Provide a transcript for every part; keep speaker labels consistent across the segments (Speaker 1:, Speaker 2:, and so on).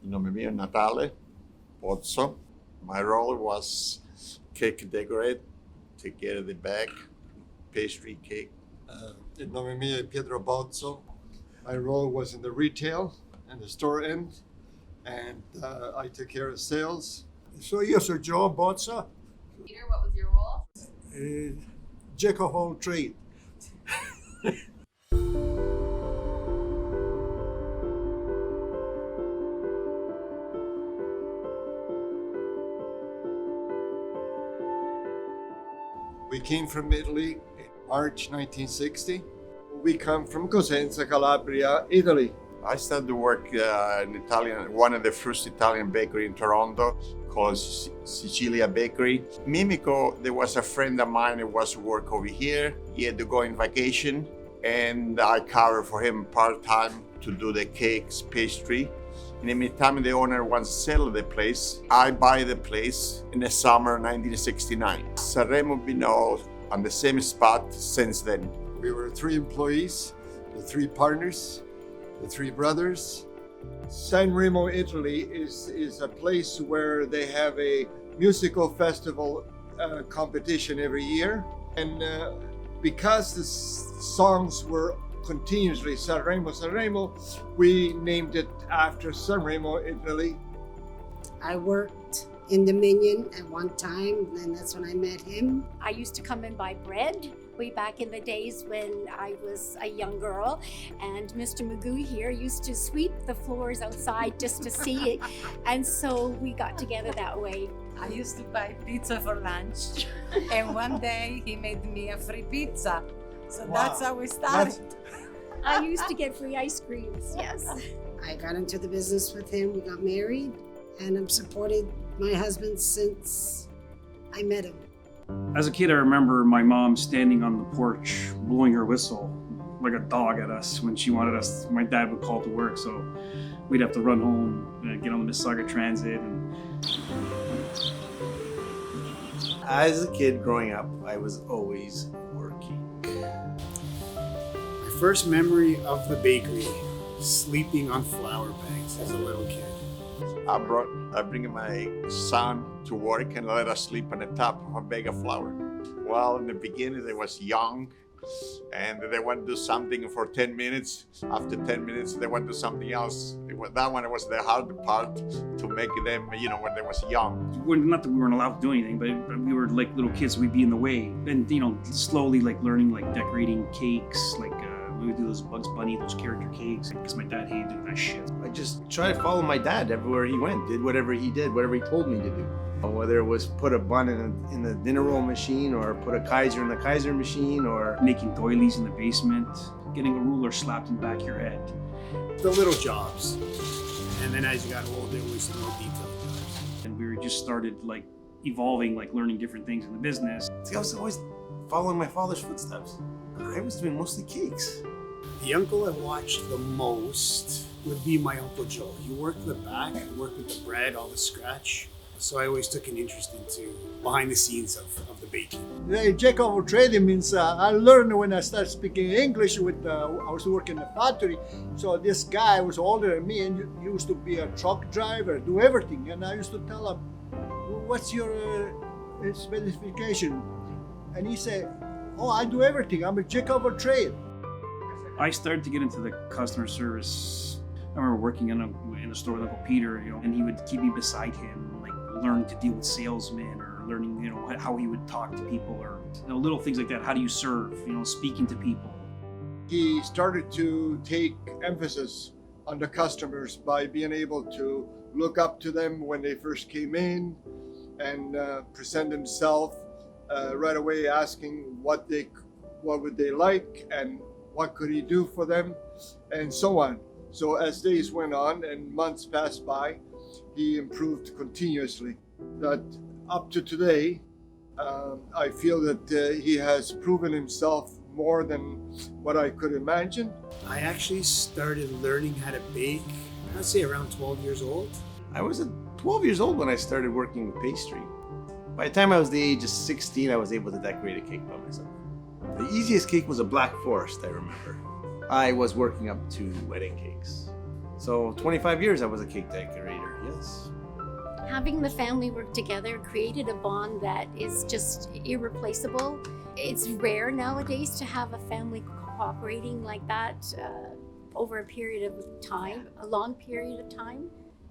Speaker 1: Il nome mio è Natale Pozzo. My role was cake decorate, take care of the bag, pastry cake.
Speaker 2: Il nome mio è Pietro Bozzo. My role was in the retail and the store end, and I took care of sales.
Speaker 3: So io sono Joe Bozza,
Speaker 4: Peter, what was your role?
Speaker 3: jack of all trade.
Speaker 2: We came from Italy in March 1960. We come from Cosenza, Calabria, Italy.
Speaker 1: I started to work in Italian, one of the first Italian bakery in Toronto called Sicilia Bakery. Mimico, there was a friend of mine who was to work over here. He had to go on vacation and I covered for him part-time to do the cakes, pastry. In the meantime, the owner wants to sell the place. I buy the place in the summer of 1969. Sanremo been all on the same spot since then.
Speaker 2: We were 3 employees, the 3 partners, the 3 brothers. Sanremo, Italy is a place where they have a musical festival competition every year. And because the songs were continuously Sanremo, Sanremo, we named it after Sanremo, Italy.
Speaker 5: I worked in Dominion at one time, and that's when I met him.
Speaker 6: I used to come and buy bread way back in the days when I was a young girl, and Mr. Magoo here used to sweep the floors outside just to see it, and so we got together that way.
Speaker 7: I used to buy pizza for lunch, and one day he made me a free pizza. So that's how we started.
Speaker 6: I used to get free ice creams, yes.
Speaker 5: I got into the business with him, we got married, and I've supported my husband since I met him.
Speaker 8: As a kid, I remember my mom standing on the porch, blowing her whistle like a dog at us when she wanted us. My dad would call to work, so we'd have to run home, get on the Mississauga Transit.
Speaker 9: As a kid growing up, I was always working.
Speaker 10: My first memory of the bakery, sleeping on flour bags as a little kid.
Speaker 1: I bring my son to work and let us sleep on the top of a bag of flour. Well, in the beginning, they was young and they want to do something for 10 minutes. After 10 minutes, they want to do something else. That one was the hard part to make them, when they was young.
Speaker 8: Not that we weren't allowed to do anything, but we were like little kids, we'd be in the way. And, slowly learning decorating cakes, we would do those Bugs Bunny, those character cakes, because my dad hated doing that shit.
Speaker 9: I just tried to follow my dad everywhere he went, did whatever he did, whatever he told me to do. Whether it was put a bun in the dinner roll machine or put a Kaiser in the Kaiser machine or
Speaker 8: making doilies in the basement, getting a ruler slapped in the back of your head.
Speaker 10: The little jobs. And then as you got older, it was the more detailed jobs.
Speaker 8: And we just started evolving, learning different things in the business.
Speaker 9: See, I was always following my father's footsteps. I was doing mostly cakes.
Speaker 10: The uncle I watched the most would be my Uncle Joe. He worked in the back, worked with the bread, all the scratch. So I always took an interest into behind the scenes of the baking.
Speaker 3: The jack of all trade means I learned when I started speaking English I was working in a factory. So this guy was older than me and used to be a truck driver, do everything. And I used to tell him, what's your specification? And he said, oh, I do everything. I'm a jack of all trade.
Speaker 8: I started to get into the customer service. I remember working in a store with Uncle Peter, and he would keep me beside him, learning to deal with salesmen or learning, how he would talk to people or, little things like that. How do you serve, speaking to people.
Speaker 2: He started to take emphasis on the customers by being able to look up to them when they first came in and present himself right away, asking what would they like and what could he do for them and so on. So as days went on and months passed by, he improved continuously. That up to today, I feel that he has proven himself more than what I could imagine.
Speaker 10: I actually started learning how to bake, I'd say around 12 years old.
Speaker 9: I was 12 years old when I started working with pastry. By the time I was the age of 16, I was able to decorate a cake by myself. The easiest cake was a Black Forest, I remember. I was working up to wedding cakes. So 25 years I was a cake decorator, yes.
Speaker 6: Having the family work together created a bond that is just irreplaceable. It's rare nowadays to have a family cooperating like that over a period of time, a long period of time.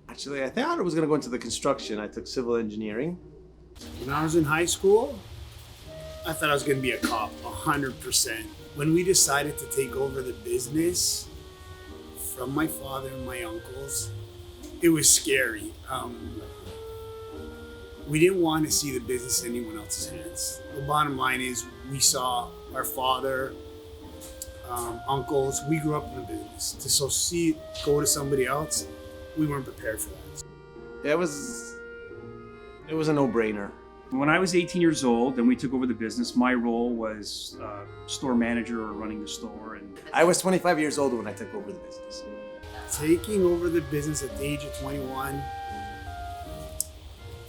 Speaker 9: Actually, I thought I was gonna go into the construction. I took civil engineering.
Speaker 10: When I was in high school, I thought I was gonna be a cop, 100%. When we decided to take over the business from my father and my uncles, it was scary. We didn't want to see the business in anyone else's hands. The bottom line is we saw our father, uncles, we grew up in the business. To see it go to somebody else, we weren't prepared for that.
Speaker 9: Yeah, it was a no-brainer.
Speaker 8: When I was 18 years old and we took over the business, my role was store manager or running the store. And
Speaker 9: I was 25 years old when I took over the business.
Speaker 10: Taking over the business at the age of 21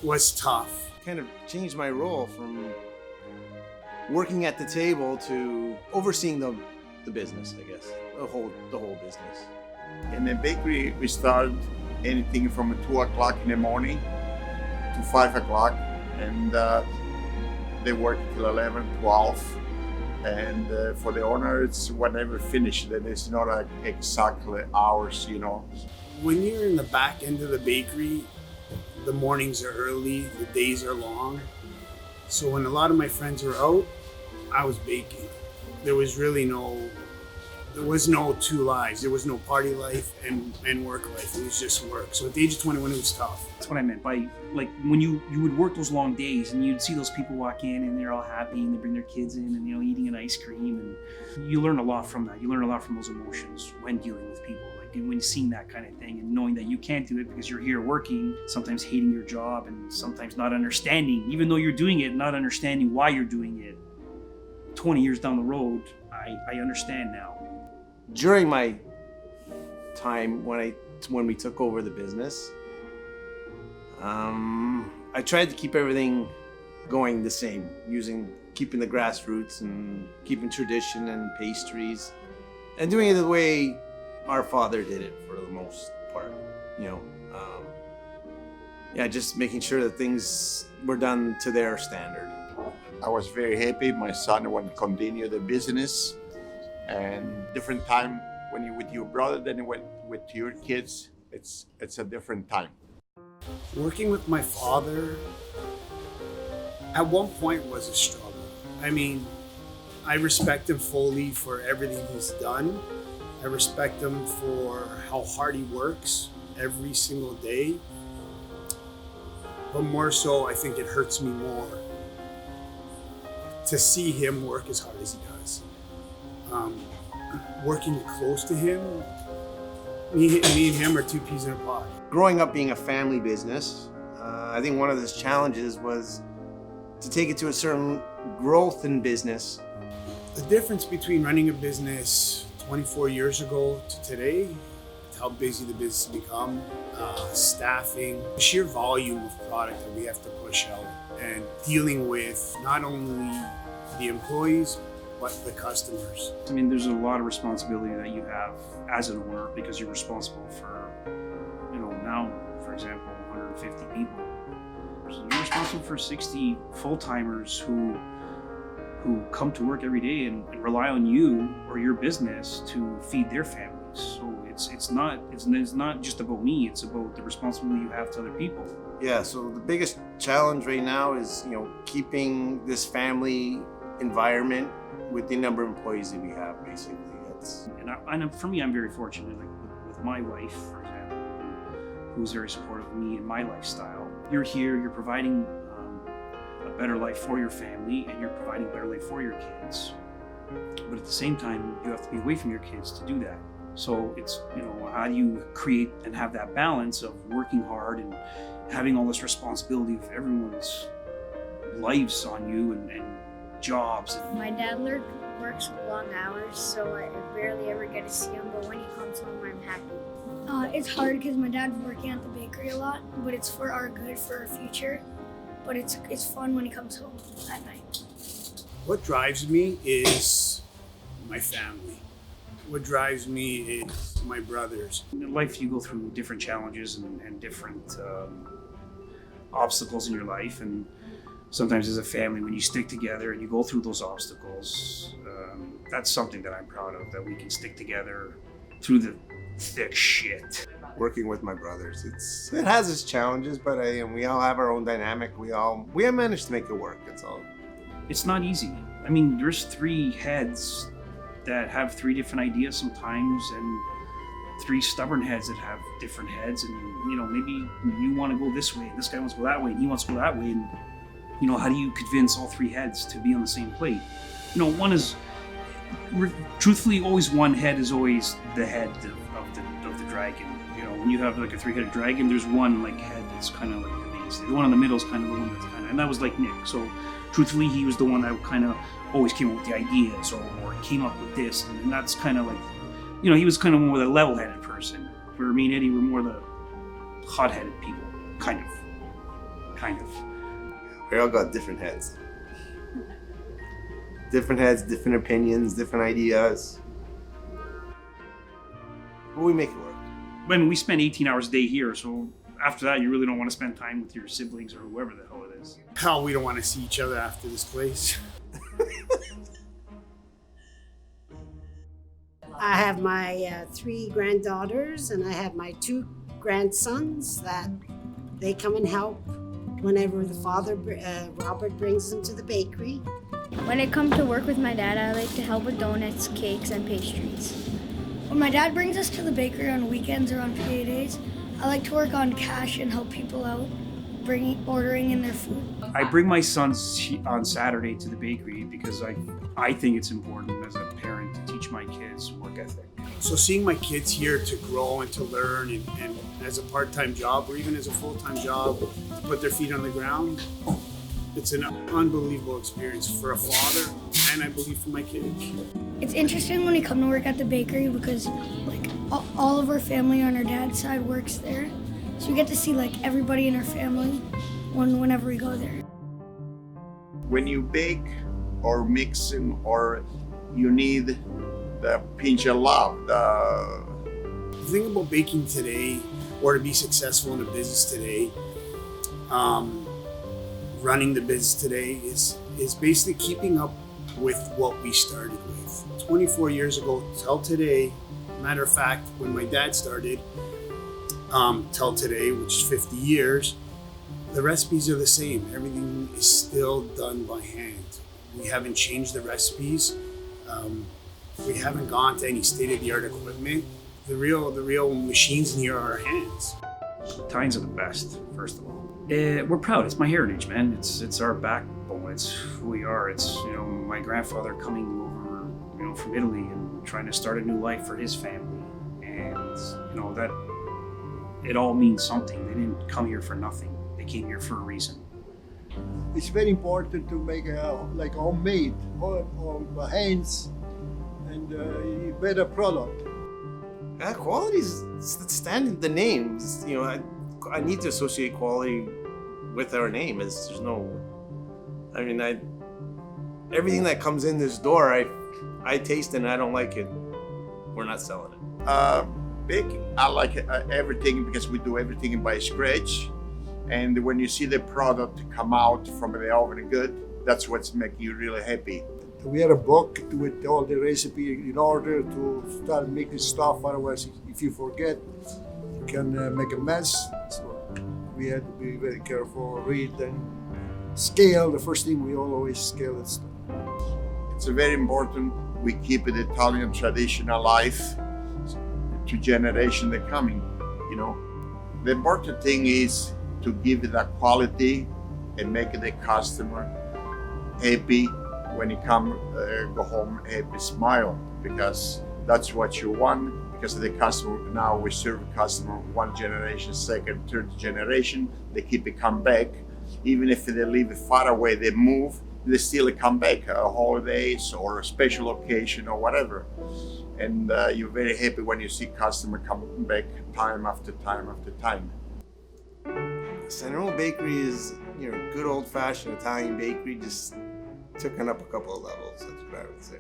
Speaker 10: was tough.
Speaker 9: Kind of changed my role from working at the table to overseeing the business, I guess, the whole business.
Speaker 1: In the bakery, we start anything from 2 o'clock in the morning to 5 o'clock, and they work till 11, 12. And for the owner, it's whenever finished. That it's not exactly hours, you know.
Speaker 10: When you're in the back end of the bakery, the mornings are early, the days are long. So when a lot of my friends were out, I was baking. There was no two lives. There was no party life and work life. It was just work. So at the age of 21, it was tough.
Speaker 8: that's what I meant by, like, when you would work those long days and you'd see those people walk in and they're all happy and they bring their kids in and, you know, eating an ice cream, and you learn a lot from that. You learn a lot from those emotions when dealing with people, like when seeing that kind of thing and knowing that you can't do it because you're here working, sometimes hating your job and sometimes not understanding, even though you're doing it, not understanding why you're doing it. 20 years down the road, I understand now.
Speaker 9: During my time when we took over the business, I tried to keep everything going the same, keeping the grassroots and keeping tradition and pastries, and doing it the way our father did it for the most part. You know, just making sure that things were done to their standard.
Speaker 1: I was very happy. My son wanted to continue the business, and different time when you're with your brother than with your kids. It's a different time.
Speaker 10: Working with my father at one point was a struggle. I mean, I respect him fully for everything he's done. I respect him for how hard he works every single day. But more so, I think it hurts me more to see him work as hard as he does. Working close to him, me and him are two peas in a pod.
Speaker 9: Growing up being a family business, I think one of the challenges was to take it to a certain growth in business.
Speaker 10: The difference between running a business 24 years ago to today, how busy the business has become, staffing, the sheer volume of product that we have to push out, and dealing with not only the employees, but the customers.
Speaker 8: I mean, there's a lot of responsibility that you have as an owner because you're responsible for, you know, now, for example, 150 people. So you're responsible for 60 full-timers who come to work every day and rely on you or your business to feed their families. So it's not just about me, it's about the responsibility you have to other people.
Speaker 9: Yeah, so the biggest challenge right now is, you know, keeping this family environment with the number of employees that we have, basically.
Speaker 8: And for me, I'm very fortunate, like with my wife, for example, who's very supportive of me and my lifestyle. You're here, you're providing a better life for your family, and you're providing a better life for your kids. But at the same time, you have to be away from your kids to do that. So it's, you know, how do you create and have that balance of working hard and having all this responsibility of everyone's lives on you and jobs.
Speaker 11: My dad works long hours, so I rarely ever get to see him, but when he comes home, I'm happy. It's hard because my dad's working at the bakery a lot, but it's for our good, for our future. But it's fun when he comes home at night.
Speaker 10: What drives me is my family. What drives me is my brothers.
Speaker 8: In life, you go through different challenges and different obstacles in your life, and sometimes as a family, when you stick together and you go through those obstacles, that's something that I'm proud of, that we can stick together through the thick shit.
Speaker 9: Working with my brothers, it has its challenges, but we all have our own dynamic. We have managed to make it work. That's all.
Speaker 8: It's not easy. I mean, there's 3 heads that have 3 different ideas sometimes, and 3 stubborn heads that have different heads, and maybe you want to go this way, and this guy wants to go that way, and he wants to go that way, and how do you convince all 3 heads to be on the same plate? One is, truthfully, always one head is always the head of the dragon. When you have like a 3-headed dragon, there's one like head that's kind of like the mainstay. The one in the middle is kind of the one that's kind of, and that was like Nick. So truthfully, he was the one that kind of always came up with the ideas or came up with this, and that's kind of like, he was kind of more the level-headed person, where me and Eddie were more the hot-headed people, kind of.
Speaker 9: We all got different heads. Different heads, different opinions, different ideas. But we make it work.
Speaker 8: When we spend 18 hours a day here, so after that, you really don't want to spend time with your siblings or whoever the hell it is.
Speaker 10: Hell, we don't want to see each other after this place.
Speaker 5: I have my 3 granddaughters and I have my 2 grandsons that they come and help whenever the father, Robert, brings them to the bakery.
Speaker 11: When I come to work with my dad, I like to help with donuts, cakes, and pastries. When my dad brings us to the bakery on weekends or on PA days, I like to work on cash and help people out, ordering in their food.
Speaker 8: I bring my sons on Saturday to the bakery because I think it's important as a parent to teach my kids work ethic.
Speaker 10: So seeing my kids here to grow and to learn and as a part-time job or even as a full-time job, to put their feet on the ground, it's an unbelievable experience for a father and I believe for my kids.
Speaker 11: It's interesting when we come to work at the bakery because all of our family on our dad's side works there. So we get to see everybody in our family whenever we go there.
Speaker 1: When you bake or mixing, or you need the pinch of love.
Speaker 10: The thing about baking today, or to be successful in the business today, running the business today is basically keeping up with what we started with. 24 years ago till today, matter of fact, when my dad started, till today, which is 50 years, the recipes are the same. Everything is still done by hand. We haven't changed the recipes. We haven't gone to any state-of-the-art equipment. The real machines in here are our hands.
Speaker 8: Italians are the best, first of all. We're proud. It's my heritage, man. It's our backbone. It's who we are. It's my grandfather coming over, from Italy and trying to start a new life for his family, and that it all means something. They didn't come here for nothing. They came here for a reason.
Speaker 3: It's very important to make homemade, all by hands, and better product.
Speaker 9: Quality is standing. The name, I need to associate quality with our name. There's no, everything that comes in this door, I taste it and I don't like it, we're not selling it.
Speaker 1: Baking, I like everything because we do everything by scratch. And when you see the product come out from the oven good, that's what's making you really happy.
Speaker 3: We had a book with all the recipe in order to start making stuff. Otherwise, if you forget, you can make a mess. So we had to be very careful, read and scale. The first thing we always scale it.
Speaker 1: It's very important we keep the Italian tradition alive to generation that coming. The important thing is to give it that quality and make the customer happy when you go home, happy, smile, because that's what you want. Because the customer, now we serve customer 1 generation, 2nd, 3rd generation, they keep it come back. Even if they live far away, they move, they still come back, holidays or a special occasion or whatever. And you're very happy when you see customer come back time after time after time.
Speaker 9: Sanremo Bakery is good old-fashioned Italian bakery, just taken up a couple of levels, that's what I would say.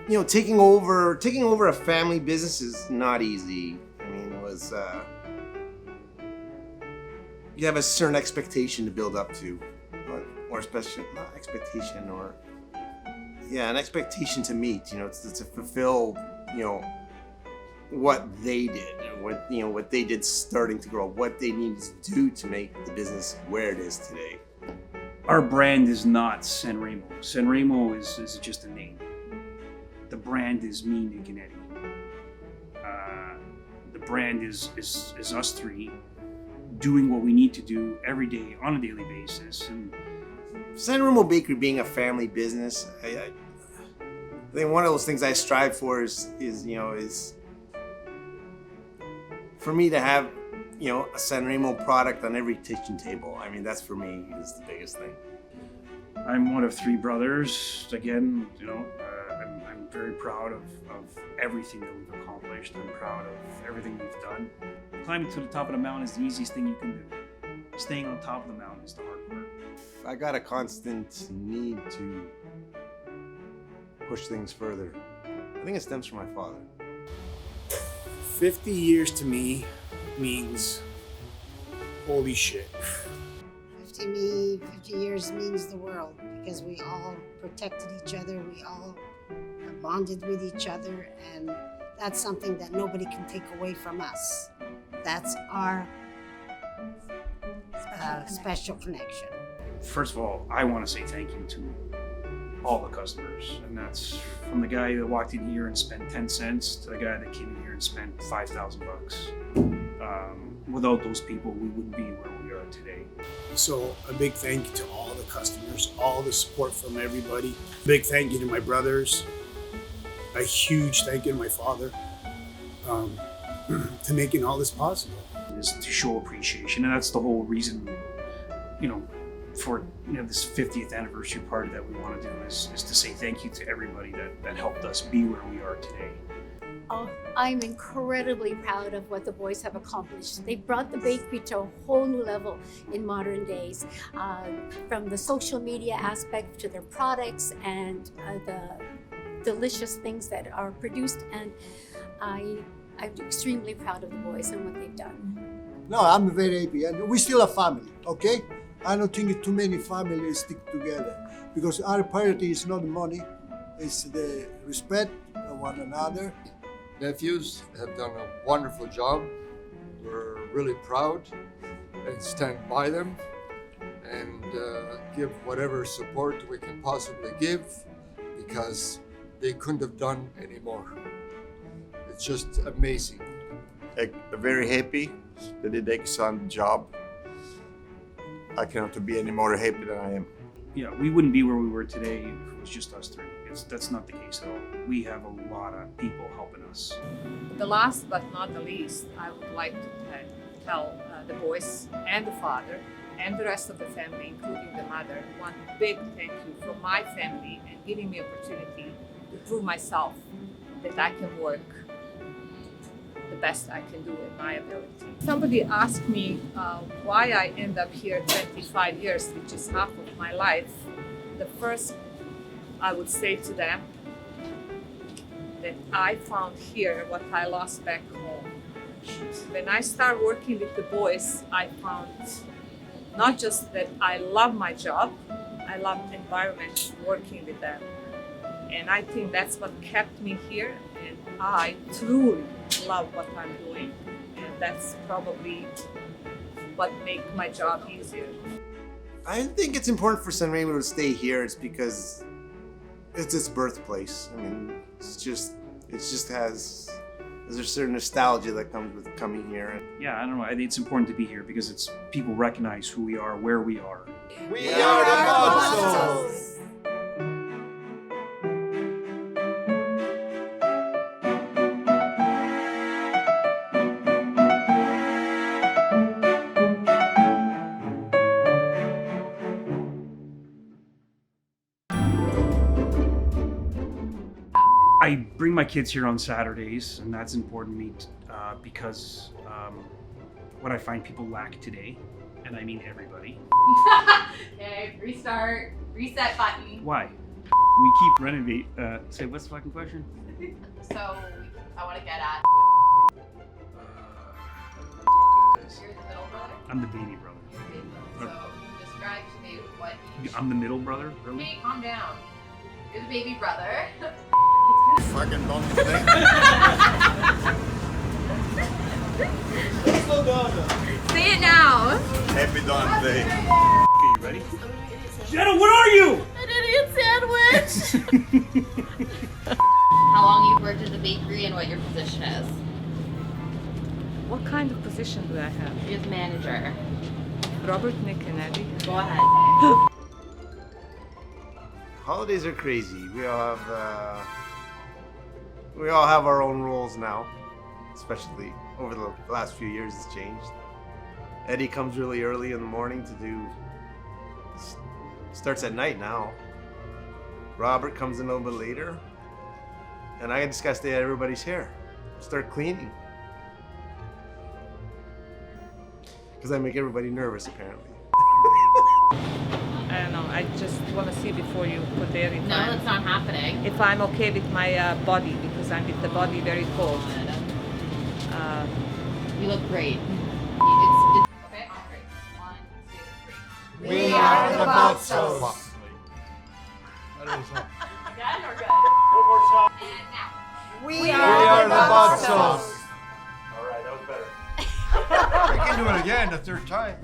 Speaker 9: You know, taking over a family business is not easy. I mean, it was you have a certain expectation to build up to, or especially not expectation, or an expectation to meet. You know, it's to fulfill, you know, what they did, what they did starting to grow, what they needed to do to make the business where it is today.
Speaker 8: Our brand is not Sanremo. Sanremo is just a name. The brand is me, Nick, and Eddie. The brand is us three doing what we need to do every day on a daily basis. And
Speaker 9: Sanremo Bakery being a family business, I think one of those things I strive for is for me to have, you know, a Sanremo product on every kitchen table. I mean, that's for me is the biggest thing.
Speaker 8: I'm one of three brothers. Again, you know, I'm very proud of everything that we've accomplished. I'm proud of everything we've done. Climbing to the top of the mountain is the easiest thing you can do. Staying on top of the mountain is the hard part.
Speaker 9: I got a constant need to push things further. I think it stems from my father.
Speaker 10: 50 years to me means holy shit.
Speaker 5: 50 years means the world because we all protected each other, we all bonded with each other, and that's something that nobody can take away from us. That's our special connection.
Speaker 8: First of all, I want to say thank you to all the customers, and that's from the guy that walked in here and spent 10 cents to the guy that came in here and spent $5,000. Without those people, we wouldn't be where we are today.
Speaker 10: So a big thank you to all the customers, all the support from everybody. Big thank you to my brothers. A huge thank you to my father to making all this possible.
Speaker 8: Is to show appreciation, and that's the whole reason, you know, for this 50th anniversary party that we want to do is to say thank you to everybody that helped us be where we are today.
Speaker 6: Oh, I'm incredibly proud of what the boys have accomplished. They brought the bakery to a whole new level in modern days, from the social media aspect to their products and the delicious things that are produced. And I'm extremely proud of the boys and what they've done.
Speaker 3: No, I'm very happy, and we still a family, okay? I don't think too many families stick together because our priority is not money, it's the respect of one another.
Speaker 2: Nephews have done a wonderful job. We're really proud and stand by them and give whatever support we can possibly give because they couldn't have done any more. It's just amazing.
Speaker 1: I'm very happy that they did excellent job. I cannot be any more happy than I am.
Speaker 8: Yeah, we wouldn't be where we were today if it was just us three. That's not the case at all. We have a lot of people helping us.
Speaker 12: The last but not the least, I would like to tell the boys and the father and the rest of the family, including the mother, one big thank you from my family and giving me opportunity to prove myself that I can work the best I can do in my ability. Somebody asked me why I end up here 25 years, which is half of my life. The first I would say to them that I found here what I lost back home. When I started working with the boys, I found not just that I love my job, I love the environment working with them. And I think that's what kept me here, and I truly love what I'm doing, and that's probably what makes my job easier.
Speaker 9: I think it's important for Sanremo to stay here. It's because it's its birthplace. I mean, it just has there's a certain nostalgia that comes with coming here.
Speaker 8: Yeah, I don't know. I think it's important to be here because it's people recognize who we are, where we are.
Speaker 2: We are the Monsters!
Speaker 8: I bring my kids here on Saturdays, and that's important to me because what I find people lack today, and I mean everybody.
Speaker 4: Okay, restart, reset button.
Speaker 8: Why? We keep renovate. Say, what's the fucking question?
Speaker 4: So I want to get at. You're the middle brother.
Speaker 8: I'm the baby brother.
Speaker 4: So describe to me what.
Speaker 8: I'm the middle brother, really?
Speaker 4: Hey, calm down. You're the baby brother.
Speaker 1: Fucking don't think.
Speaker 4: Say it now.
Speaker 1: Happy Dawn Day.
Speaker 8: Okay, you ready? Jenna, what are you?
Speaker 4: An idiot sandwich. How long you've worked at the bakery and what your position is?
Speaker 12: What kind of position do I have?
Speaker 4: You're the manager.
Speaker 12: Robert, Nick, and Eddie.
Speaker 4: Go ahead.
Speaker 9: Holidays are crazy. We all have our own roles now, especially over the last few years. It's changed. Eddie comes really early in the morning to do. Starts at night now. Robert comes in a little bit later, and I just gotta stay at everybody's hair. Start cleaning. Because I make everybody nervous, apparently.
Speaker 12: I don't know. I just want to see before you put there if
Speaker 4: No, that's not happening.
Speaker 12: if I'm okay with my body, because I'm with the body very cold.
Speaker 4: You look great. Okay, on 3. 1, 2, 3.
Speaker 2: We are the Baltzos.
Speaker 4: Again or good? And now.
Speaker 2: We are the Baltzos.
Speaker 9: All right, that was better.
Speaker 2: We can do it again the third time.